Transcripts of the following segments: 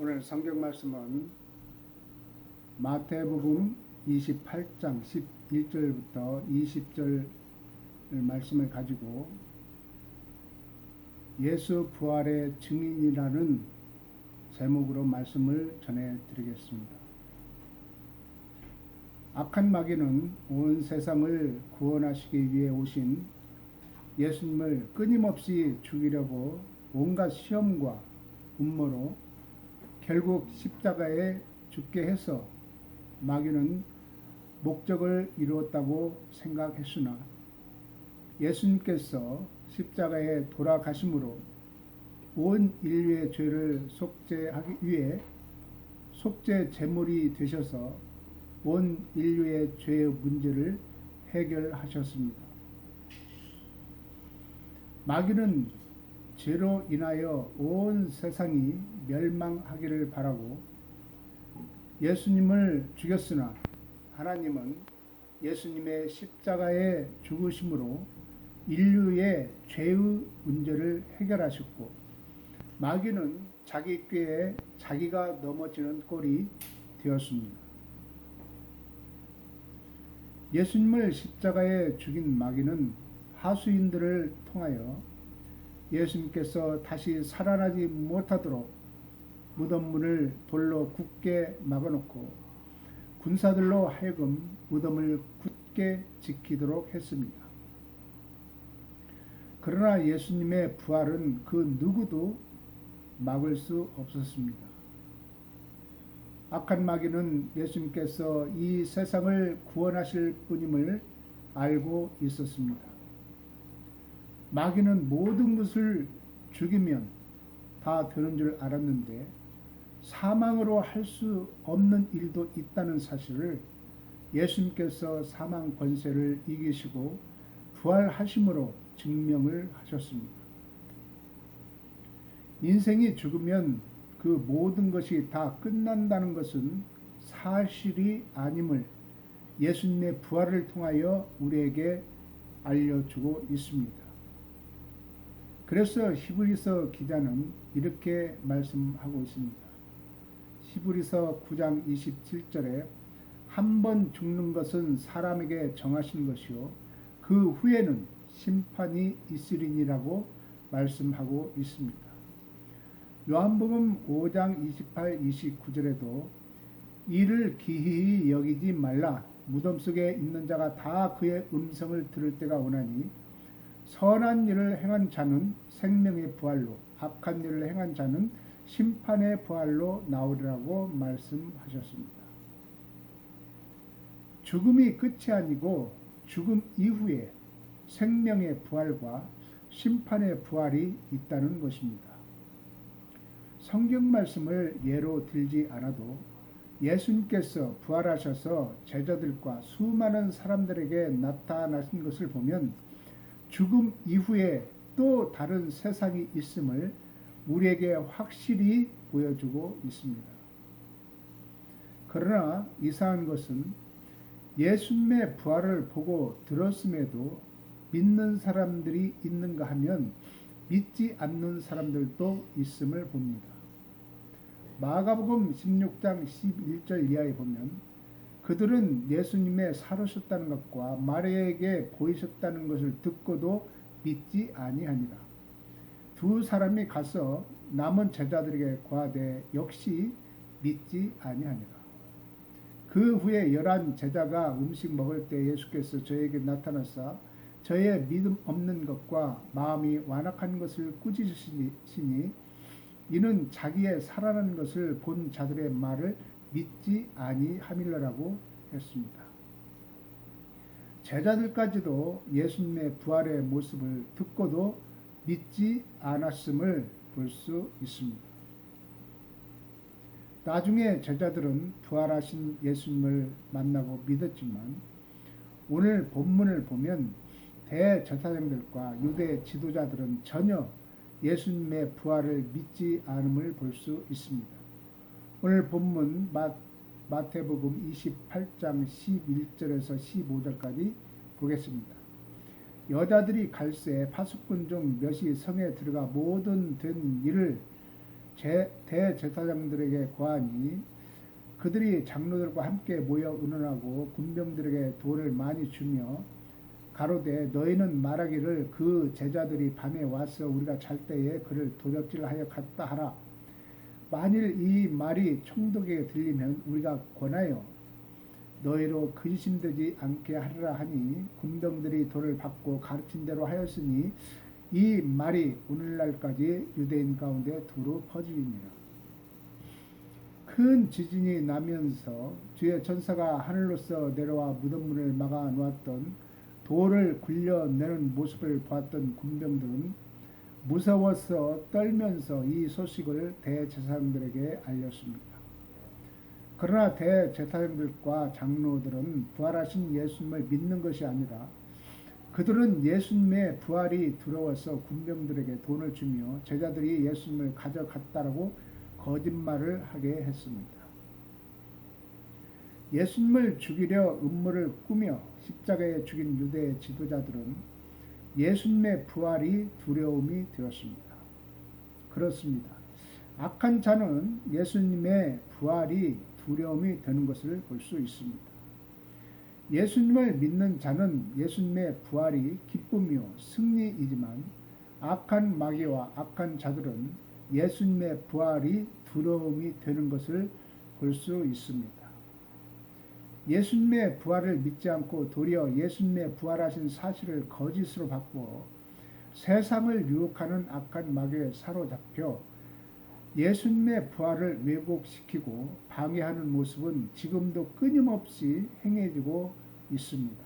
오늘 성경 말씀은 마태복음 28장 11절부터 20절 말씀을 가지고 예수 부활의 증인이라는 제목으로 말씀을 전해드리겠습니다. 악한 마귀는 온 세상을 구원하시기 위해 오신 예수님을 끊임없이 죽이려고 온갖 시험과 음모로 결국 십자가에 죽게 해서 마귀는 목적을 이루었다고 생각했으나 예수님께서 십자가에 돌아가심으로 온 인류의 죄를 속죄하기 위해 속죄 제물이 되셔서 온 인류의 죄의 문제를 해결하셨습니다. 마귀는 죄로 인하여 온 세상이 멸망하기를 바라고 예수님을 죽였으나 하나님은 예수님의 십자가의 죽으심으로 인류의 죄의 문제를 해결하셨고 마귀는 자기 꾀에 자기가 넘어지는 꼴이 되었습니다. 예수님을 십자가에 죽인 마귀는 하수인들을 통하여 예수님께서 다시 살아나지 못하도록 무덤 문을 돌로 굳게 막아놓고 군사들로 하여금 무덤을 굳게 지키도록 했습니다. 그러나 예수님의 부활은 그 누구도 막을 수 없었습니다. 악한 마귀는 예수님께서 이 세상을 구원하실 분임을 알고 있었습니다. 마귀는 모든 것을 죽이면 다 되는 줄 알았는데 사망으로 할 수 없는 일도 있다는 사실을 예수님께서 사망 권세를 이기시고 부활하심으로 증명을 하셨습니다. 인생이 죽으면 그 모든 것이 다 끝난다는 것은 사실이 아님을 예수님의 부활을 통하여 우리에게 알려주고 있습니다. 그래서 히브리서 기자는 이렇게 말씀하고 있습니다. 히브리서 9장 27절에 한 번 죽는 것은 사람에게 정하신 것이요 그 후에는 심판이 있으리니라고 말씀하고 있습니다. 요한복음 5장 28, 29절에도 이를 기이히 여기지 말라 무덤 속에 있는 자가 다 그의 음성을 들을 때가 오나니 선한 일을 행한 자는 생명의 부활로 악한 일을 행한 자는 심판의 부활로 나오리라고 말씀하셨습니다. 죽음이 끝이 아니고 죽음 이후에 생명의 부활과 심판의 부활이 있다는 것입니다. 성경 말씀을 예로 들지 않아도 예수님께서 부활하셔서 제자들과 수많은 사람들에게 나타나신 것을 보면 죽음 이후에 또 다른 세상이 있음을 우리에게 확실히 보여주고 있습니다. 그러나 이상한 것은 예수님의 부활을 보고 들었음에도 믿는 사람들이 있는가 하면 믿지 않는 사람들도 있음을 봅니다. 마가복음 16장 11절 이하에 보면 그들은 예수님의 살으셨다는 것과 마리아에게 보이셨다는 것을 듣고도 믿지 아니하니라. 두 사람이 가서 남은 제자들에게 고하되 역시 믿지 아니하니라. 그 후에 11 제자가 음식 먹을 때 예수께서 저에게 나타나사 저의 믿음 없는 것과 마음이 완악한 것을 꾸짖으시니 이는 자기의 살아난 것을 본 자들의 말을 믿지 아니함이라고 했습니다. 제자들까지도 예수님의 부활의 모습을 듣고도 믿지 않았음을 볼 수 있습니다. 나중에 제자들은 부활하신 예수님을 만나고 믿었지만 오늘 본문을 보면 대제사장들과 유대 지도자들은 전혀 예수님의 부활을 믿지 않음을 볼 수 있습니다. 오늘 본문 마태복음 28장 11절에서 15절까지 보겠습니다. 여자들이 갈새 파수꾼 중 몇이 성에 들어가 모든 된 일을 대제사장들에게 고하니 그들이 장로들과 함께 모여 의논하고 군병들에게 돈을 많이 주며 가로되 너희는 말하기를 그 제자들이 밤에 와서 우리가 잘 때에 그를 도적질하여 갔다 하라. 만일 이 말이 총독에게 들리면 우리가 권하여 너희로 근심되지 않게 하리라 하니 군병들이 돈을 받고 가르친 대로 하였으니 이 말이 오늘날까지 유대인 가운데 두루 퍼지니라. 큰 지진이 나면서 주의 천사가 하늘로서 내려와 무덤 문을 막아 놓았던 돌을 굴려내는 모습을 보았던 군병들은 무서워서 떨면서 이 소식을 대제사장들에게 알렸습니다. 그러나 대제사장들과 장로들은 부활하신 예수님을 믿는 것이 아니라 그들은 예수님의 부활이 두려워서 군병들에게 돈을 주며 제자들이 예수님을 가져갔다라고 거짓말을 하게 했습니다. 예수님을 죽이려 음모를 꾸며 십자가에 죽인 유대 지도자들은 예수님의 부활이 두려움이 되었습니다. 그렇습니다. 악한 자는 예수님의 부활이 두려움이 되는 것을 볼 수 있습니다. 예수님을 믿는 자는 예수님의 부활이 기쁨이요 승리이지만 악한 마귀와 악한 자들은 예수님의 부활이 두려움이 되는 것을 볼 수 있습니다. 예수님의 부활을 믿지 않고 도리어 예수님의 부활하신 사실을 거짓으로 바꾸어 세상을 유혹하는 악한 마귀에 사로잡혀 예수님의 부활을 왜곡시키고 방해하는 모습은 지금도 끊임없이 행해지고 있습니다.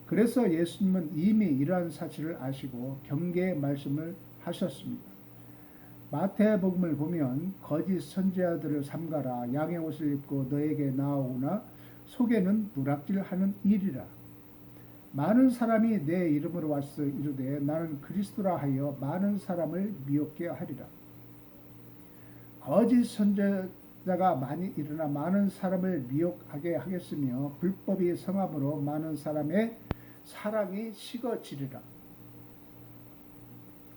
그래서 예수님은 이미 이러한 사실을 아시고 경계의 말씀을 하셨습니다. 마태복음을 보면 거짓 선지자들을 삼가라. 양의 옷을 입고 너에게 나아오나 속에는 누락질하는 일이라. 많은 사람이 내 이름으로 와서 이르되 나는 그리스도라 하여 많은 사람을 미혹게 하리라. 거짓 선지자가 많이 일어나 많은 사람을 미혹하게 하겠으며 불법이 성함으로 많은 사람의 사랑이 식어지리라.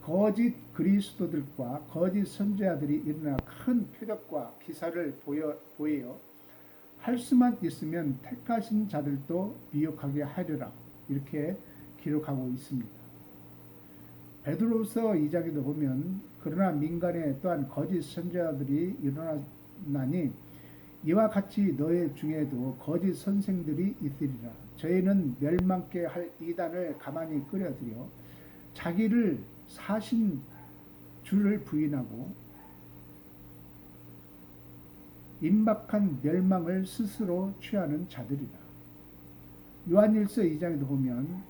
거짓 그리스도들과 거짓 선지자들이 일어나 큰 표적과 기사를 보여 할 수만 있으면 택하신 자들도 미혹하게 하리라. 이렇게 기록하고 있습니다. 베드로서 2장에도 보면 그러나 민간에 또한 거짓 선지자들이 일어나니 이와 같이 너희 중에도 거짓 선생들이 있으리라. 저희는 멸망케 할 이단을 가만히 끌어들여 자기를 사신 주를 부인하고 임박한 멸망을 스스로 취하는 자들이다. 요한일서 2장에도 보면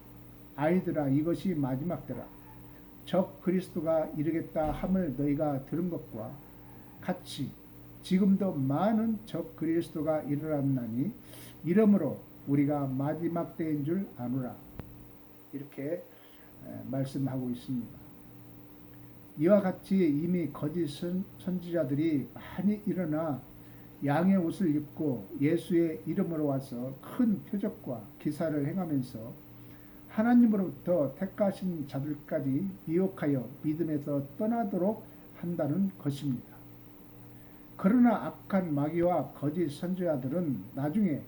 아이들아 이것이 마지막 때라. 적 그리스도가 이르겠다 함을 너희가 들은 것과 같이 지금도 많은 적 그리스도가 일어났나니 이러므로 우리가 마지막 때인 줄 아노라. 이렇게 말씀하고 있습니다. 이와 같이 이미 거짓 선지자들이 많이 일어나 양의 옷을 입고 예수의 이름으로 와서 큰 표적과 기사를 행하면서 하나님으로부터 택하신 자들까지 미혹하여 믿음에서 떠나도록 한다는 것입니다. 그러나 악한 마귀와 거짓 선지자들은 나중에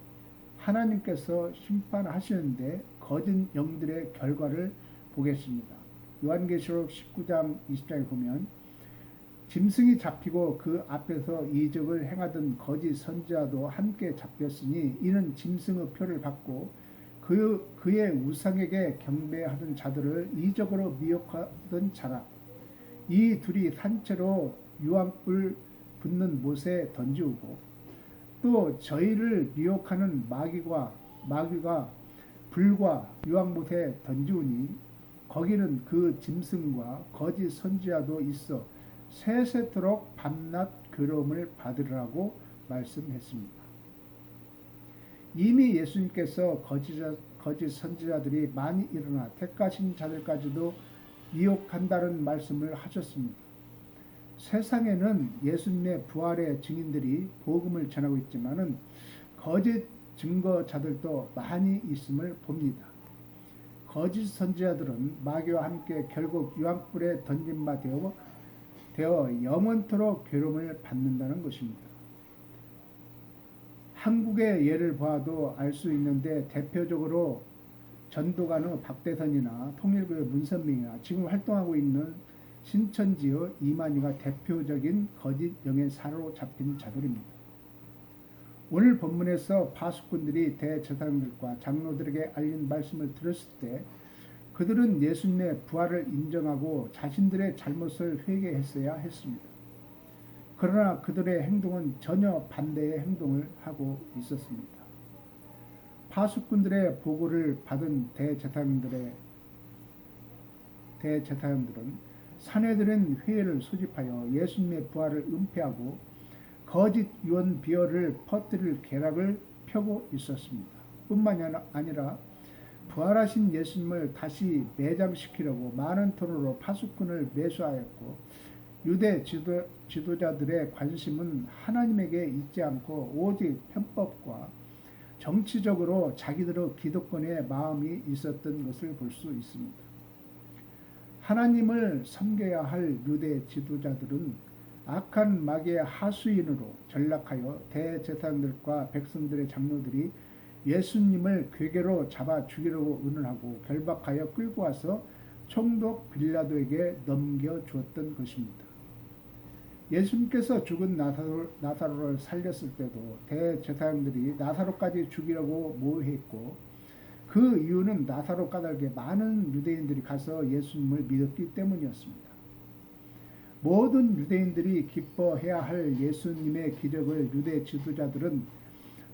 하나님께서 심판하시는데 거짓 영들의 결과를 보겠습니다. 요한계시록 19장 20장에 보면 짐승이 잡히고 그 앞에서 이적을 행하던 거짓 선지자도 함께 잡혔으니 이는 짐승의 표를 받고 그의 우상에게 경배하던 자들을 이적으로 미혹하던 자라. 이 둘이 산채로 유황불 붙는 못에 던지우고 또 저희를 미혹하는 마귀가 불과 유황못에 던지우니 거기는 그 짐승과 거짓 선지자도 있어 세세토록 밤낮 괴로움을 받으라고 말씀했습니다. 이미 예수님께서 거짓 선지자들이 많이 일어나 택하신 자들까지도 미혹한다는 말씀을 하셨습니다. 세상에는 예수님의 부활의 증인들이 복음을 전하고 있지만은 거짓 증거자들도 많이 있음을 봅니다. 거짓 선지자들은 마귀와 함께 결국 유황불에 던진 바 되어 영원토록 괴로움을 받는다는 것입니다. 한국의 예를 보아도 알 수 있는데 대표적으로 전도관의 박대선이나 통일교의 문선명이나 지금 활동하고 있는 신천지의 이만희가 대표적인 거짓 영에 사로잡힌 자들입니다. 오늘 본문에서 파수꾼들이 대제사장들과 장로들에게 알린 말씀을 들었을 때 그들은 예수님의 부활을 인정하고 자신들의 잘못을 회개했어야 했습니다. 그러나 그들의 행동은 전혀 반대의 행동을 하고 있었습니다. 파수꾼들의 보고를 받은 대제사장들은 사내들은 회의를 소집하여 예수님의 부활을 은폐하고 거짓 유언 비어를 퍼뜨릴 계략을 펴고 있었습니다. 뿐만이 아니라 부활하신 예수님을 다시 매장시키려고 많은 돈으로 파수꾼을 매수하였고 유대 지도자들의 관심은 하나님에게 있지 않고 오직 편법과 정치적으로 자기들의 기득권에 마음이 있었던 것을 볼 수 있습니다. 하나님을 섬겨야 할 유대 지도자들은 악한 마귀의 하수인으로 전락하여 대제사장들과 백성들의 장로들이 예수님을 괴계로 잡아 죽이려고 의논하고 결박하여 끌고 와서 총독 빌라도에게 넘겨주었던 것입니다. 예수님께서 죽은 나사로를 살렸을 때도 대제사장들이 나사로까지 죽이려고 모의했고 그 이유는 나사로 까닭에 많은 유대인들이 가서 예수님을 믿었기 때문이었습니다. 모든 유대인들이 기뻐해야 할 예수님의 기적을 유대 지도자들은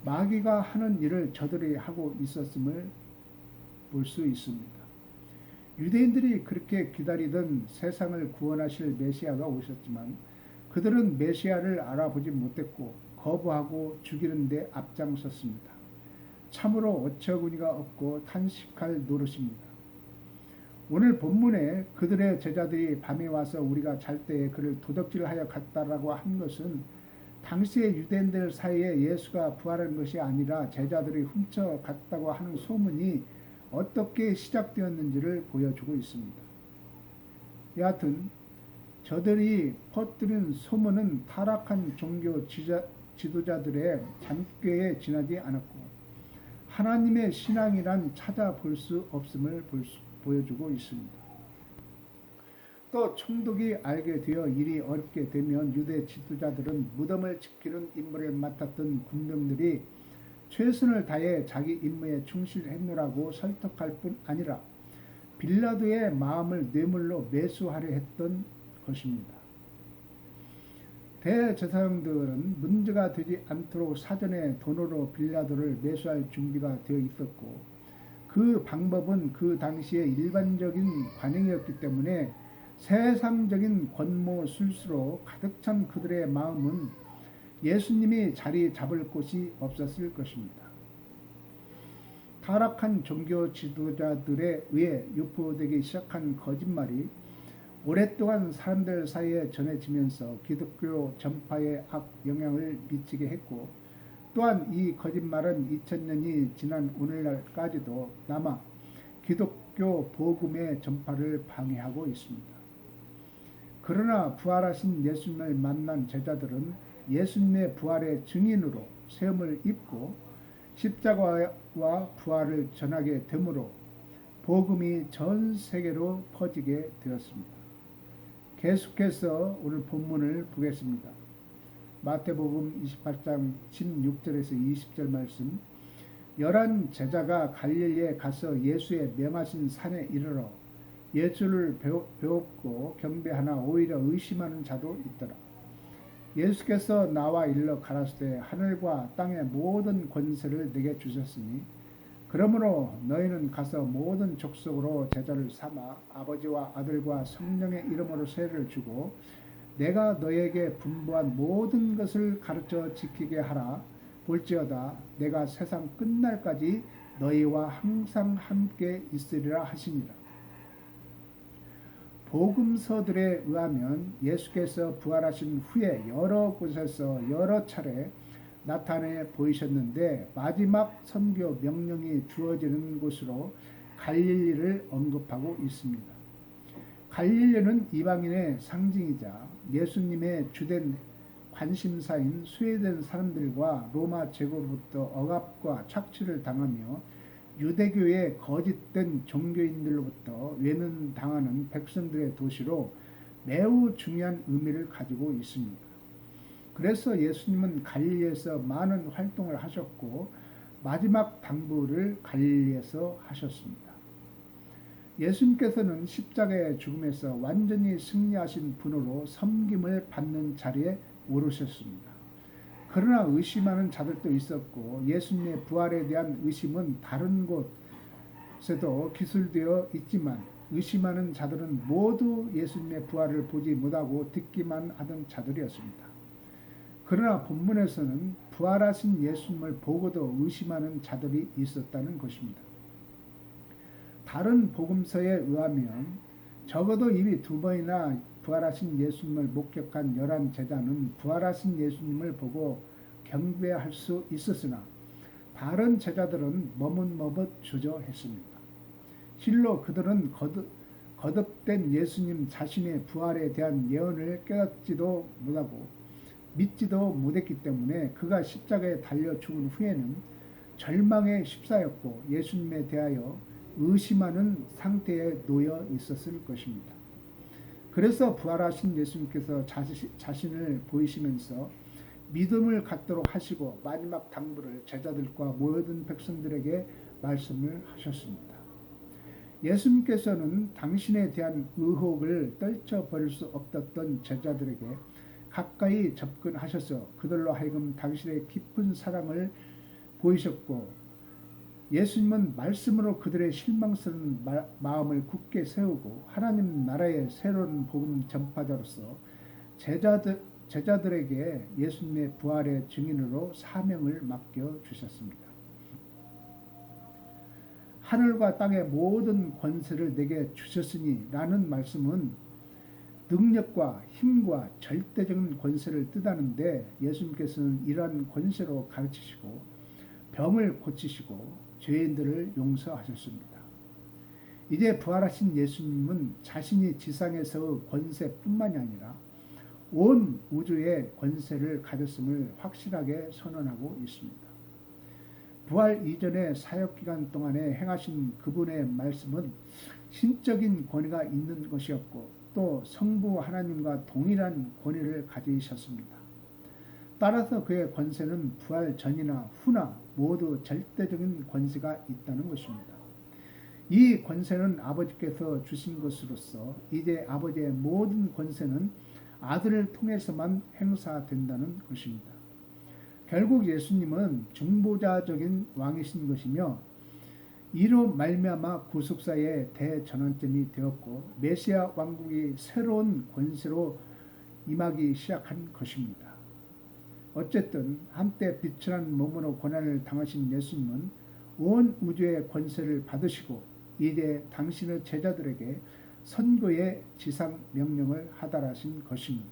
마귀가 하는 일을 저들이 하고 있었음을 볼 수 있습니다. 유대인들이 그렇게 기다리던 세상을 구원하실 메시아가 오셨지만 그들은 메시아를 알아보지 못했고 거부하고 죽이는 데 앞장섰습니다. 참으로 어처구니가 없고 탄식할 노릇입니다. 오늘 본문에 그들의 제자들이 밤에 와서 우리가 잘 때에 그를 도적질하여 갔다라고 한 것은 당시의 유대인들 사이에 예수가 부활한 것이 아니라 제자들이 훔쳐 갔다고 하는 소문이 어떻게 시작되었는지를 보여주고 있습니다. 여하튼 저들이 퍼뜨린 소문은 타락한 종교 지도자들의 잔꾀에 지나지 않았고 하나님의 신앙이란 찾아볼 수 없음을 보여주고 있습니다. 또 총독이 알게 되어 일이 어렵게 되면 유대 지도자들은 무덤을 지키는 임무를 맡았던 군병들이 최선을 다해 자기 임무에 충실했노라고 설득할 뿐 아니라 빌라도의 마음을 뇌물로 매수하려 했던 것입니다. 대제사장들은 문제가 되지 않도록 사전에 돈으로 빌라도를 매수할 준비가 되어 있었고 그 방법은 그 당시의 일반적인 관행이었기 때문에 세상적인 권모술수로 가득 찬 그들의 마음은 예수님이 자리 잡을 곳이 없었을 것입니다. 타락한 종교 지도자들에 의해 유포되기 시작한 거짓말이 오랫동안 사람들 사이에 전해지면서 기독교 전파에 악영향을 미치게 했고 또한 이 거짓말은 2000년이 지난 오늘날까지도 남아 기독교 복음의 전파를 방해하고 있습니다. 그러나 부활하신 예수님을 만난 제자들은 예수님의 부활의 증인으로 세움을 입고 십자가와 부활을 전하게 되므로 복음이 전 세계로 퍼지게 되었습니다. 계속해서 오늘 본문을 보겠습니다. 마태복음 28장 16절에서 20절 말씀. 11 제자가 갈릴리에 가서 예수의 명하신 산에 이르러 예수를 배웠고 경배하나 오히려 의심하는 자도 있더라. 예수께서 나와 일러 가라사대 하늘과 땅의 모든 권세를 내게 주셨으니 그러므로 너희는 가서 모든 족속으로 제자를 삼아 아버지와 아들과 성령의 이름으로 세례를 주고 내가 너희에게 분부한 모든 것을 가르쳐 지키게 하라. 볼지어다 내가 세상 끝날까지 너희와 항상 함께 있으리라 하시니라. 복음서들에 의하면 예수께서 부활하신 후에 여러 곳에서 여러 차례 나타내 보이셨는데 마지막 선교 명령이 주어지는 곳으로 갈릴리를 언급하고 있습니다. 갈릴리는 이방인의 상징이자 예수님의 주된 관심사인 스웨덴 사람들과 로마 제국으로부터 억압과 착취를 당하며 유대교의 거짓된 종교인들로부터 외면당하는 백성들의 도시로 매우 중요한 의미를 가지고 있습니다. 그래서 예수님은 갈릴리에서 많은 활동을 하셨고 마지막 당부를 갈릴리에서 하셨습니다. 예수님께서는 십자가의 죽음에서 완전히 승리하신 분으로 섬김을 받는 자리에 오르셨습니다. 그러나 의심하는 자들도 있었고 예수님의 부활에 대한 의심은 다른 곳에도 기술되어 있지만 의심하는 자들은 모두 예수님의 부활을 보지 못하고 듣기만 하던 자들이었습니다. 그러나 본문에서는 부활하신 예수님을 보고도 의심하는 자들이 있었다는 것입니다. 다른 복음서에 의하면 적어도 이미 2번이나 부활하신 예수님을 목격한 11 제자는 부활하신 예수님을 보고 경배할 수 있었으나 다른 제자들은 머뭇머뭇 주저했습니다. 실로 그들은 거듭된 예수님 자신의 부활에 대한 예언을 깨닫지도 못하고 믿지도 못했기 때문에 그가 십자가에 달려 죽은 후에는 절망에 휩싸였고 예수님에 대하여 의심하는 상태에 놓여 있었을 것입니다. 그래서 부활하신 예수님께서 자신을 보이시면서 믿음을 갖도록 하시고 마지막 당부를 제자들과 모여든 백성들에게 말씀을 하셨습니다. 예수님께서는 당신에 대한 의혹을 떨쳐버릴 수 없었던 제자들에게 가까이 접근하셔서 그들로 하여금 당신의 깊은 사랑을 보이셨고 예수님은 말씀으로 그들의 실망스러운 마음을 굳게 세우고 하나님 나라의 새로운 복음 전파자로서 제자들에게 예수님의 부활의 증인으로 사명을 맡겨주셨습니다. 하늘과 땅의 모든 권세를 내게 주셨으니 라는 말씀은 능력과 힘과 절대적인 권세를 뜻하는데 예수님께서는 이러한 권세로 가르치시고 병을 고치시고 죄인들을 용서하셨습니다. 이제 부활하신 예수님은 자신이 지상에서의 권세뿐만이 아니라 온 우주의 권세를 가졌음을 확실하게 선언하고 있습니다. 부활 이전의 사역기간 동안에 행하신 그분의 말씀은 신적인 권위가 있는 것이었고 또 성부 하나님과 동일한 권위를 가지셨습니다. 따라서 그의 권세는 부활 전이나 후나 모두 절대적인 권세가 있다는 것입니다. 이 권세는 아버지께서 주신 것으로서 이제 아버지의 모든 권세는 아들을 통해서만 행사된다는 것입니다. 결국 예수님은 중보자적인 왕이신 것이며 이로 말미암아 구속사의 대전환점이 되었고 메시아 왕국이 새로운 권세로 임하기 시작한 것입니다. 어쨌든 한때 비천한 몸으로 고난을 당하신 예수님은 온 우주의 권세를 받으시고 이제 당신의 제자들에게 선교의 지상 명령을 하달하신 것입니다.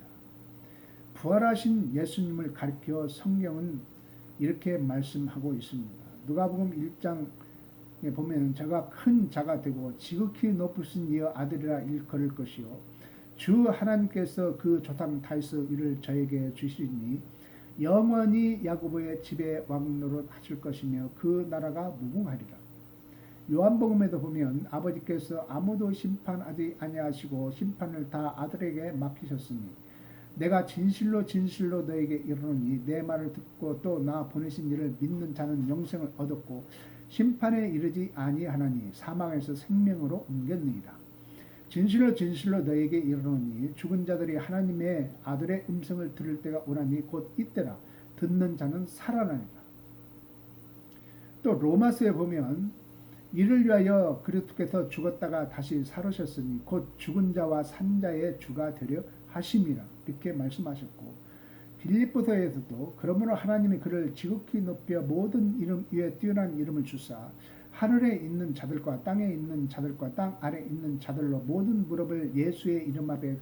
부활하신 예수님을 가리켜 성경은 이렇게 말씀하고 있습니다. 누가복음 1장에 보면 저가 큰 자가 되고 지극히 높으신 이의 아들이라 일컬을 것이요 주 하나님께서 그 조상 다윗의 위를 저에게 주시리니 영원히 야고보의 집에 왕노릇 하실 것이며 그 나라가 무궁하리라. 요한복음에도 보면 아버지께서 아무도 심판하지 아니하시고 심판을 다 아들에게 맡기셨으니 내가 진실로 진실로 너에게 이르노니 내 말을 듣고 또 나 보내신 이를 믿는 자는 영생을 얻었고 심판에 이르지 아니하나니 사망에서 생명으로 옮겼느니라. 진실로 진실로 너에게 이르노니 죽은 자들이 하나님의 아들의 음성을 들을 때가 오나니 곧 이때라. 듣는 자는 살아나리라. 또 로마서에 보면 이를 위하여 그리스도께서 죽었다가 다시 살으셨으니 곧 죽은 자와 산 자의 주가 되려 하심이라 이렇게 말씀하셨고 빌립보서에서도 그러므로 하나님이 그를 지극히 높여 모든 이름 위에 뛰어난 이름을 주사 하늘에 있는 자들과 땅에 있는 자들과 땅 아래 있는 자들로 모든 무릎을 예수의 이름 앞에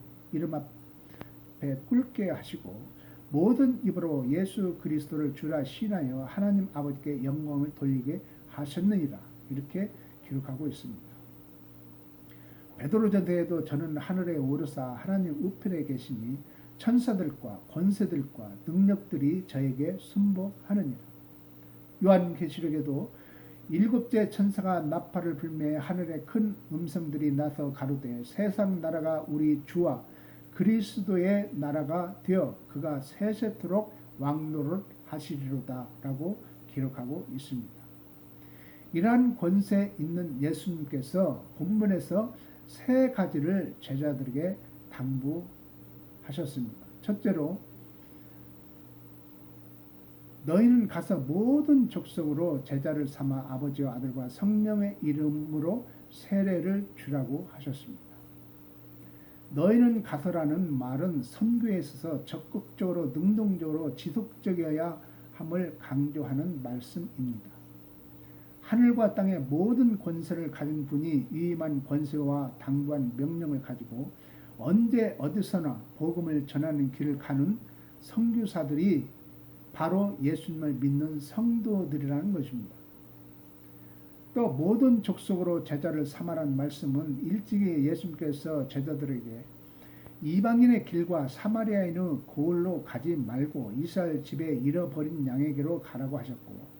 꿇게 하시고 모든 입으로 예수 그리스도를 주라 시인하여 하나님 아버지께 영광을 돌리게 하셨느니라 이렇게 기록하고 있습니다. 베드로전서에도 저는 하늘에 오르사 하나님 우편에 계시니 천사들과 권세들과 능력들이 저에게 순복하느니라. 요한계시록에도 일곱째 천사가 나팔을 불매 하늘에 큰 음성들이 나서 가로되 세상 나라가 우리 주와 그리스도의 나라가 되어 그가 세세토록 왕노를 하시리로다 라고 기록하고 있습니다. 이러한 권세 있는 예수님께서 본문에서 세 가지를 제자들에게 당부하셨습니다. 첫째로 너희는 가서 모든 족속으로 제자를 삼아 아버지와 아들과 성령의 이름으로 세례를 주라고 하셨습니다. 너희는 가서라는 말은 선교에 있어서 적극적으로 능동적으로 지속적이어야 함을 강조하는 말씀입니다. 하늘과 땅의 모든 권세를 가진 분이 위임한 권세와 당부한 명령을 가지고 언제 어디서나 복음을 전하는 길을 가는 선교사들이 바로 예수님을 믿는 성도들이라는 것입니다. 또 모든 족속으로 제자를 삼아라는 말씀은 일찍이 예수님께서 제자들에게 이방인의 길과 사마리아인의 고을로 가지 말고 이스라엘 집에 잃어버린 양에게로 가라고 하셨고,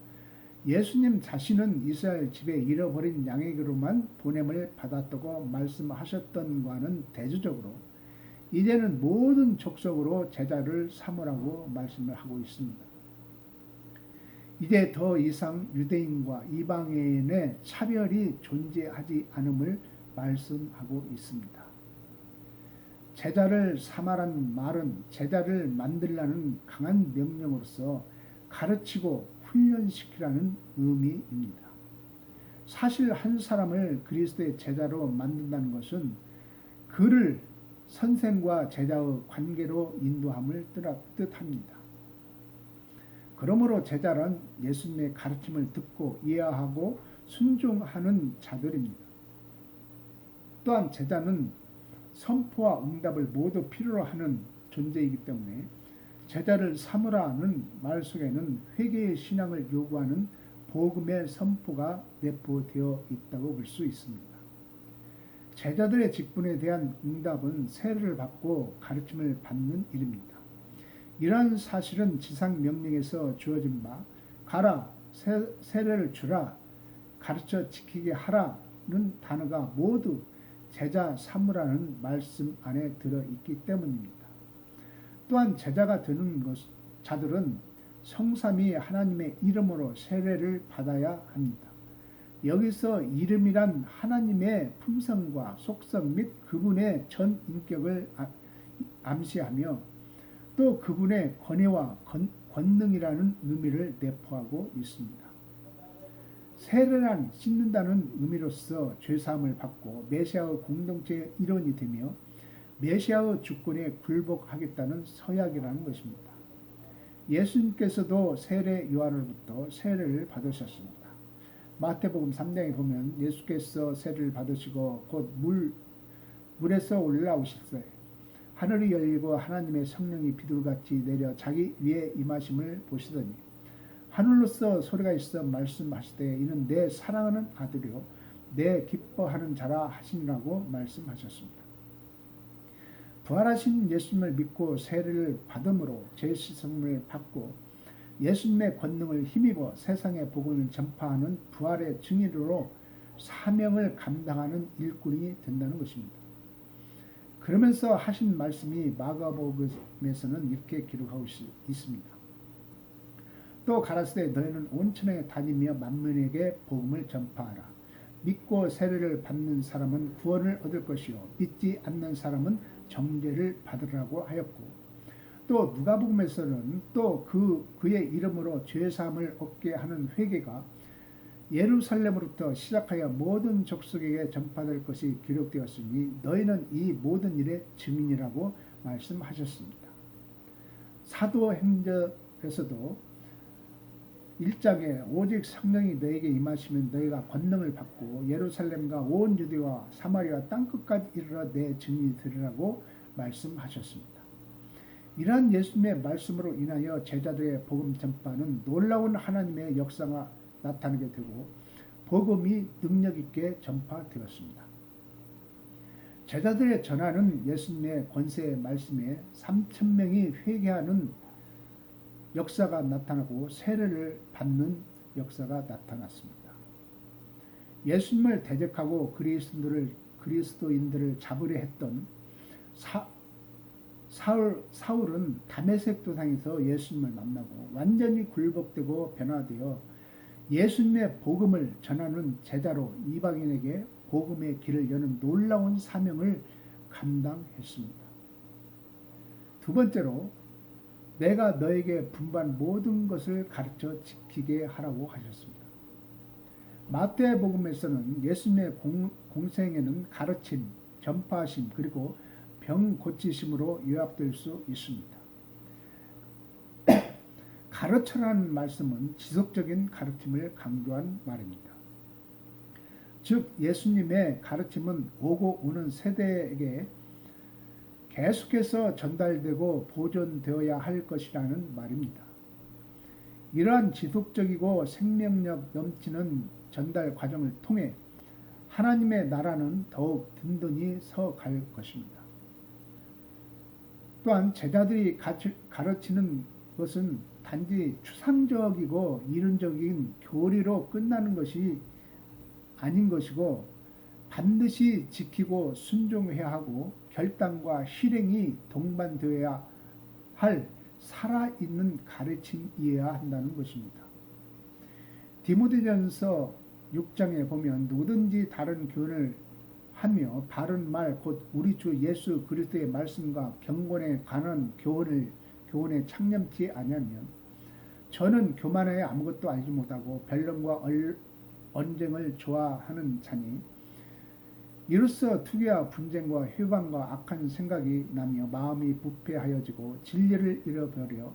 예수님 자신은 이스라엘 집에 잃어버린 양에게로만 보냄을 받았다고 말씀하셨던 것과는 대조적으로 이제는 모든 족속으로 제자를 삼으라고 말씀을 하고 있습니다. 이제 더 이상 유대인과 이방인의 차별이 존재하지 않음을 말씀하고 있습니다. 제자를 삼아라는 말은 제자를 만들라는 강한 명령으로서 가르치고 훈련시키라는 의미입니다. 사실 한 사람을 그리스도의 제자로 만든다는 것은 그를 선생과 제자의 관계로 인도함을 뜻합니다. 그러므로 제자는 예수님의 가르침을 듣고 이해하고 순종하는 자들입니다. 또한 제자는 선포와 응답을 모두 필요로 하는 존재이기 때문에 제자를 삼으라는 말 속에는 회개의 신앙을 요구하는 복음의 선포가 내포되어 있다고 볼 수 있습니다. 제자들의 직분에 대한 응답은 세례를 받고 가르침을 받는 일입니다. 이러한 사실은 지상 명령에서 주어진 바 가라, 세례를 주라, 가르쳐 지키게 하라는 단어가 모두 제자 삼으라는 말씀 안에 들어있기 때문입니다. 또한 제자가 되는 자들은 성삼위 하나님의 이름으로 세례를 받아야 합니다. 여기서 이름이란 하나님의 품성과 속성 및 그분의 전 인격을 암시하며 또 그분의 권위와 권능이라는 의미를 내포하고 있습니다. 세례란 씻는다는 의미로서 죄사함을 받고 메시아의 공동체의 일원이 되며 메시아의 주권에 굴복하겠다는 서약이라는 것입니다. 예수님께서도 세례 요한으로부터 세례를 받으셨습니다. 마태복음 3장에 보면 예수께서 세례를 받으시고 곧 물에서 올라오실 때 하늘이 열리고 하나님의 성령이 비둘같이 내려 자기 위에 임하심을 보시더니 하늘로서 소리가 있어 말씀하시되 이는 내 사랑하는 아들이요 내 기뻐하는 자라 하시니라고 말씀하셨습니다. 부활하신 예수님을 믿고 세례를 받음으로 죄 씻음을 받고 예수님의 권능을 힘입어 세상의 복음을 전파하는 부활의 증인으로 사명을 감당하는 일꾼이 된다는 것입니다. 그러면서 하신 말씀이 마가복음에서는 이렇게 기록하고 있습니다. 또 가라사대 너희는 온 천하에 다니며 만민에게 복음을 전파하라. 믿고 세례를 받는 사람은 구원을 얻을 것이요 믿지 않는 사람은 정죄를 받으라고 하였고, 또 누가복음에서는 또 그의 이름으로 죄사함을 얻게 하는 회개가 예루살렘으로부터 시작하여 모든 족속에게 전파될 것이 기록되었으니 너희는 이 모든 일의 증인이라고 말씀하셨습니다. 사도행전에서도 1장에 오직 성령이 너에게 임하시면 너희가 권능을 받고 예루살렘과 온 유대와 사마리아 땅끝까지 이르러 내 증인이 되리라고 말씀하셨습니다. 이러한 예수님의 말씀으로 인하여 제자들의 복음 전파는 놀라운 하나님의 역사가 나타나게 되고 복음이 능력 있게 전파되었습니다. 제자들의 전하는 예수님의 권세의 말씀에 3천 명이 회개하는 역사가 나타나고 세례를 받는 역사가 나타났습니다. 예수님을 대적하고 그리스도인들을 잡으려 했던 사울은 다메섹 도상에서 예수님을 만나고 완전히 굴복되고 변화되어 예수님의 복음을 전하는 제자로 이방인에게 복음의 길을 여는 놀라운 사명을 감당했습니다. 두 번째로 내가 너에게 분부한 모든 것을 가르쳐 지키게 하라고 하셨습니다. 마태복음에서는 예수님의 공생에는 가르침, 전파하심 그리고 병 고치심으로 요약될 수 있습니다. 가르쳐라는 말씀은 지속적인 가르침을 강조한 말입니다. 즉 예수님의 가르침은 오고 오는 세대에게 계속해서 전달되고 보존되어야 할 것이라는 말입니다. 이러한 지속적이고 생명력 넘치는 전달 과정을 통해 하나님의 나라는 더욱 든든히 서갈 것입니다. 또한 제자들이 가르치는 것은 단지 추상적이고 이론적인 교리로 끝나는 것이 아닌 것이고 반드시 지키고 순종해야 하고 결단과 실행이 동반되어야 할 살아있는 가르침이어야 한다는 것입니다. 디모데전서 6장에 보면 누구든지 다른 교훈을 하며 바른 말 곧 우리 주 예수 그리스도의 말씀과 경건에 관한 교훈에 창념치 아니하면 저는 교만하여 아무것도 알지 못하고 변론과 언쟁을 좋아하는 자니 이로써 투기와 분쟁과 회방과 악한 생각이 나며 마음이 부패하여지고 진리를 잃어버려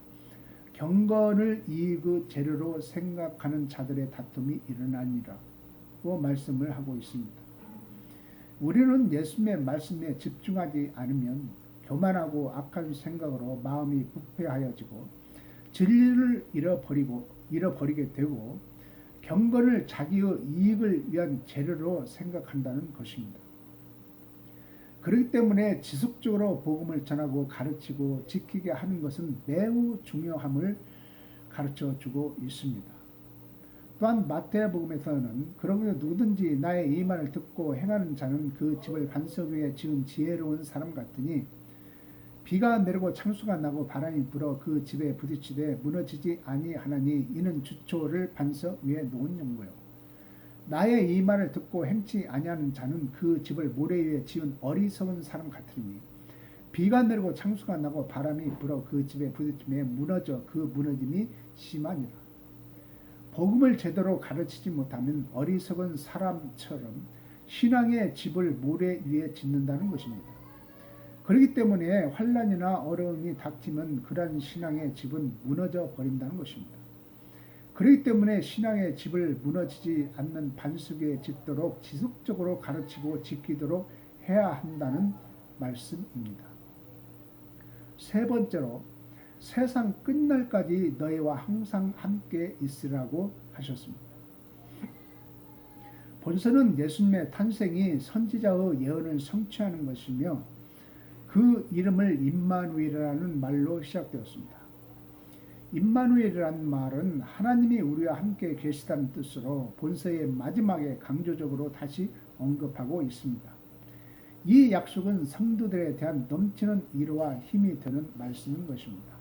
경건을 이익의 재료로 생각하는 자들의 다툼이 일어나니라고 말씀을 하고 있습니다. 우리는 예수님의 말씀에 집중하지 않으면 교만하고 악한 생각으로 마음이 부패하여지고 진리를 잃어버리게 되고 경건을 자기의 이익을 위한 재료로 생각한다는 것입니다. 그렇기 때문에 지속적으로 복음을 전하고 가르치고 지키게 하는 것은 매우 중요함을 가르쳐주고 있습니다. 또한 마태복음에서는 그러므로 누구든지 나의 이 말을 듣고 행하는 자는 그 집을 반석 위에 지은 지혜로운 사람 같으니 비가 내리고 창수가 나고 바람이 불어 그 집에 부딪히되 무너지지 아니하나니 이는 주초를 반석 위에 놓은 연고요. 나의 이 말을 듣고 행치 아니하는 자는 그 집을 모래 위에 지은 어리석은 사람 같으니 비가 내리고 창수가 나고 바람이 불어 그 집에 부딪힘에 무너져 그 무너짐이 심하니라. 복음을 제대로 가르치지 못하면 어리석은 사람처럼 신앙의 집을 모래 위에 짓는다는 것입니다. 그렇기 때문에 환난이나 어려움이 닥치면 그러한 신앙의 집은 무너져 버린다는 것입니다. 그렇기 때문에 신앙의 집을 무너지지 않는 반석에 짓도록 지속적으로 가르치고 지키도록 해야 한다는 말씀입니다. 세 번째로 세상 끝날까지 너희와 항상 함께 있으라고 하셨습니다. 본서는 예수님의 탄생이 선지자의 예언을 성취하는 것이며 그 이름을 임마누엘이라는 말로 시작되었습니다. 임마누엘이라는 말은 하나님이 우리와 함께 계시다는 뜻으로 본서의 마지막에 강조적으로 다시 언급하고 있습니다. 이 약속은 성도들에 대한 넘치는 위로와 힘이 되는 말씀인 것입니다.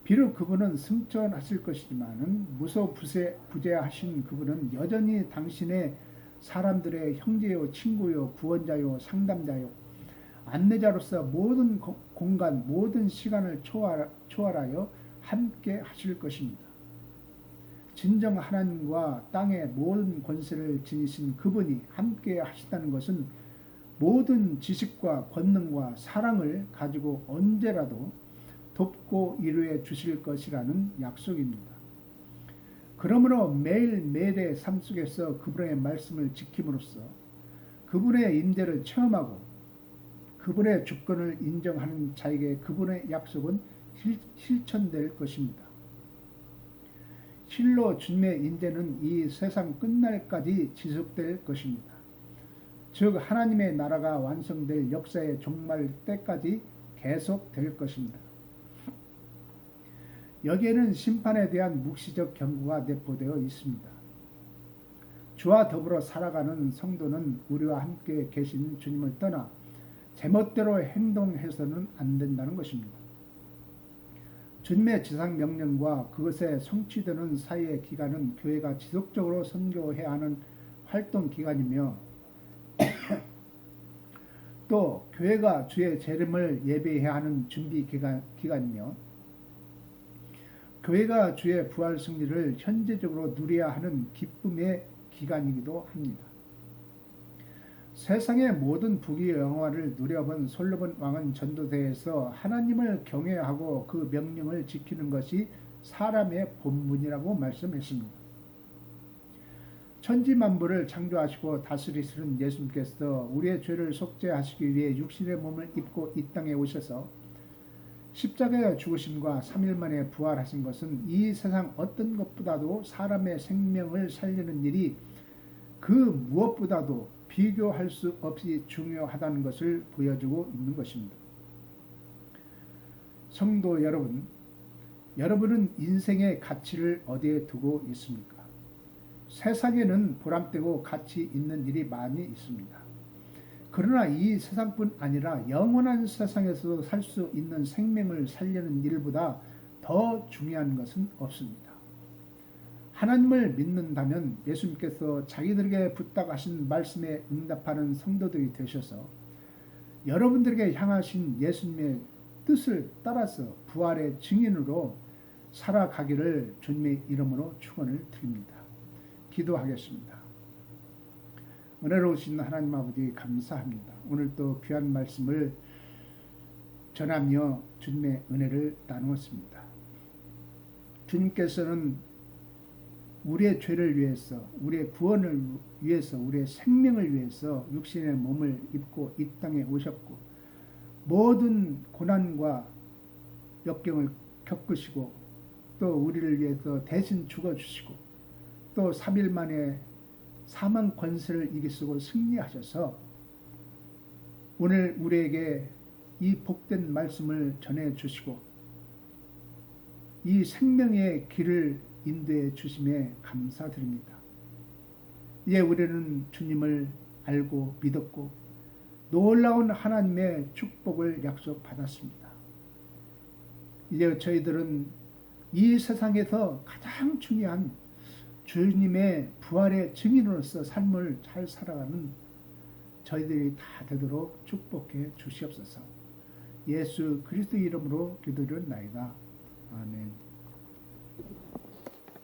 비록 그분은 승천하실 것이지만은 무소부재하신 그분은 여전히 당신의 사람들의 형제요, 친구요, 구원자요, 상담자요, 안내자로서 모든 공간, 모든 시간을 초월하여 함께 하실 것입니다. 진정 하나님과 땅의 모든 권세를 지니신 그분이 함께 하시다는 것은 모든 지식과 권능과 사랑을 가지고 언제라도 돕고 이루어 주실 것이라는 약속입니다. 그러므로 매일매일의 삶 속에서 그분의 말씀을 지킴으로써 그분의 임재를 체험하고 그분의 주권을 인정하는 자에게 그분의 약속은 실천될 것입니다. 실로 주님의 인재는 이 세상 끝날까지 지속될 것입니다. 즉 하나님의 나라가 완성될 역사의 종말 때까지 계속될 것입니다. 여기에는 심판에 대한 묵시적 경고가 내포되어 있습니다. 주와 더불어 살아가는 성도는 우리와 함께 계신 주님을 떠나 제멋대로 행동해서는 안 된다는 것입니다. 주님의 지상 명령과 그것에 성취되는 사이의 기간은 교회가 지속적으로 선교해야 하는 활동 기간이며 또 교회가 주의 재림을 예배해야 하는 준비 기간이며 교회가 주의 부활 승리를 현재적으로 누려야 하는 기쁨의 기간이기도 합니다. 세상의 모든 부귀 영화를 누려본 솔로몬 왕은 전도서에서 하나님을 경외하고 그 명령을 지키는 것이 사람의 본분이라고 말씀했습니다. 천지 만물을 창조하시고 다스리시는 예수님께서 우리의 죄를 속죄하시기 위해 육신의 몸을 입고 이 땅에 오셔서 십자가의 죽으심과 3일 만에 부활하신 것은 이 세상 어떤 것보다도 사람의 생명을 살리는 일이 그 무엇보다도 비교할 수 없이 중요하다는 것을 보여주고 있는 것입니다. 성도 여러분, 여러분은 인생의 가치를 어디에 두고 있습니까? 세상에는 보람되고 가치 있는 일이 많이 있습니다. 그러나 이 세상뿐 아니라 영원한 세상에서도 살 수 있는 생명을 살리는 일보다 더 중요한 것은 없습니다. 하나님을 믿는다면 예수님께서 자기들에게 부탁하신 말씀에 응답하는 성도들이 되셔서 여러분들에게 향하신 예수님의 뜻을 따라서 부활의 증인으로 살아가기를 주님의 이름으로 축원을 드립니다. 기도하겠습니다. 은혜로우신 하나님 아버지 감사합니다. 오늘 또 귀한 말씀을 전하며 주님의 은혜를 나누었습니다. 주님께서는 우리의 죄를 위해서, 우리의 구원을 위해서, 우리의 생명을 위해서 육신의 몸을 입고 이 땅에 오셨고 모든 고난과 역경을 겪으시고 또 우리를 위해서 대신 죽어주시고 또 3일 만에 사망 권세를 이기시고 승리하셔서 오늘 우리에게 이 복된 말씀을 전해주시고 이 생명의 길을 인도해 주심에 감사드립니다. 이제 우리는 주님을 알고 믿었고 놀라운 하나님의 축복을 약속받았습니다. 이제 저희들은 이 세상에서 가장 중요한 주님의 부활의 증인으로서 삶을 잘 살아가는 저희들이 다 되도록 축복해 주시옵소서. 예수 그리스도 이름으로 기도드렸나이다. 아멘.